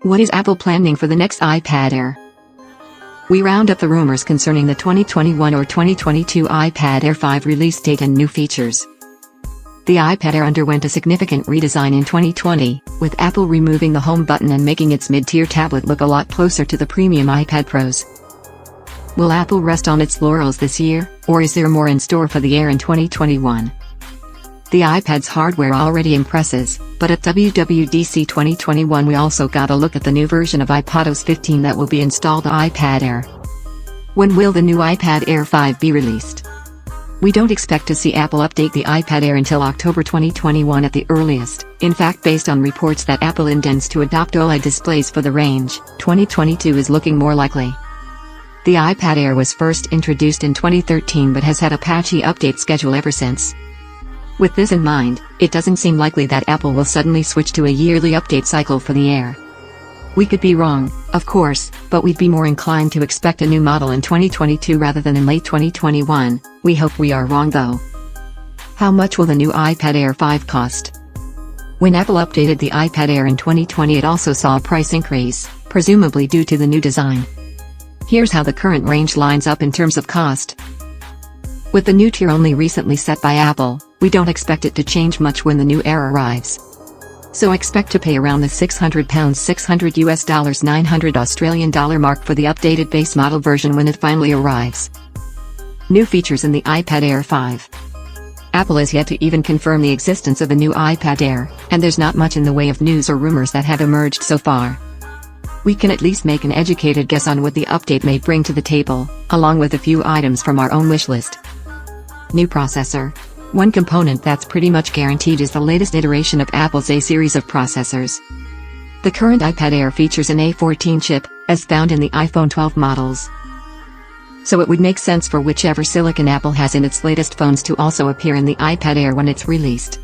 What is Apple planning for the next iPad Air? We round up the rumors concerning the 2021 or 2022 iPad Air 5 release date and new features. The iPad Air underwent a significant redesign in 2020, with Apple removing the home button and making its mid-tier tablet look a lot closer to the premium iPad Pros. Will Apple rest on its laurels this year, or is there more in store for the Air in 2021? The iPad's hardware already impresses, but at WWDC 2021 we also got a look at the new version of iPadOS 15 that will be installed on iPad Air. When will the new iPad Air 5 be released? We don't expect to see Apple update the iPad Air until October 2021 at the earliest. In fact, based on reports that Apple intends to adopt OLED displays for the range, 2022 is looking more likely. The iPad Air was first introduced in 2013 but has had a patchy update schedule ever since. With this in mind, it doesn't seem likely that Apple will suddenly switch to a yearly update cycle for the Air. We could be wrong, of course, but we'd be more inclined to expect a new model in 2022 rather than in late 2021. We hope we are wrong though. How much will the new iPad Air 5 cost? When Apple updated the iPad Air in 2020 it also saw a price increase, presumably due to the new design. Here's how the current range lines up in terms of cost. With the new tier only recently set by Apple, we don't expect it to change much when the new Air arrives. So expect to pay around the £600 $600 US $900 Australian dollar mark for the updated base model version when it finally arrives. New features in the iPad Air 5. Apple is yet to even confirm the existence of a new iPad Air, and there's not much in the way of news or rumors that have emerged so far. We can at least make an educated guess on what the update may bring to the table, along with a few items from our own wish list. New processor. One component that's pretty much guaranteed is the latest iteration of Apple's A series of processors. The current iPad Air features an A14 chip, as found in the iPhone 12 models. So it would make sense for whichever silicon Apple has in its latest phones to also appear in the iPad Air when it's released.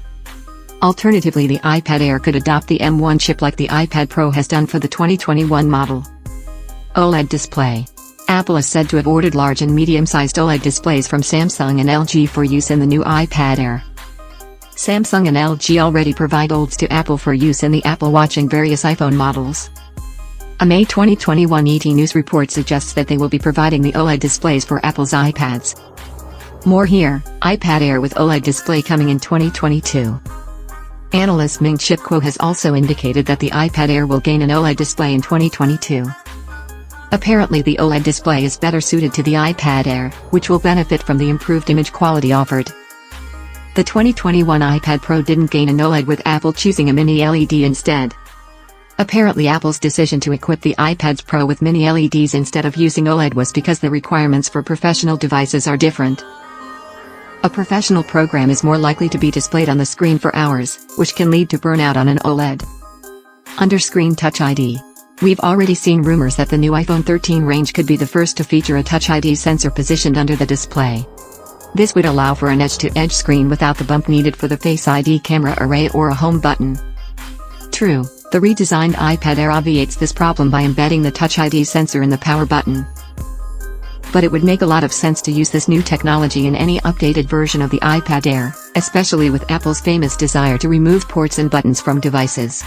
Alternatively, the iPad Air could adopt the M1 chip like the iPad Pro has done for the 2021 model. OLED display. Apple is said to have ordered large and medium-sized OLED displays from Samsung and LG for use in the new iPad Air. Samsung and LG already provide OLEDs to Apple for use in the Apple Watch and various iPhone models. A May 2021 ET News report suggests that they will be providing the OLED displays for Apple's iPads. More here, iPad Air with OLED display coming in 2022. Analyst Ming-Chi Kuo has also indicated that the iPad Air will gain an OLED display in 2022. Apparently the OLED display is better suited to the iPad Air, which will benefit from the improved image quality offered. The 2021 iPad Pro didn't gain an OLED with Apple choosing a mini LED instead. Apparently Apple's decision to equip the iPads Pro with mini LEDs instead of using OLED was because the requirements for professional devices are different. A professional program is more likely to be displayed on the screen for hours, which can lead to burnout on an OLED. Under-screen Touch ID. We've already seen rumors that the new iPhone 13 range could be the first to feature a Touch ID sensor positioned under the display. This would allow for an edge-to-edge screen without the bump needed for the Face ID camera array or a home button. True, the redesigned iPad Air obviates this problem by embedding the Touch ID sensor in the power button. But it would make a lot of sense to use this new technology in any updated version of the iPad Air, especially with Apple's famous desire to remove ports and buttons from devices.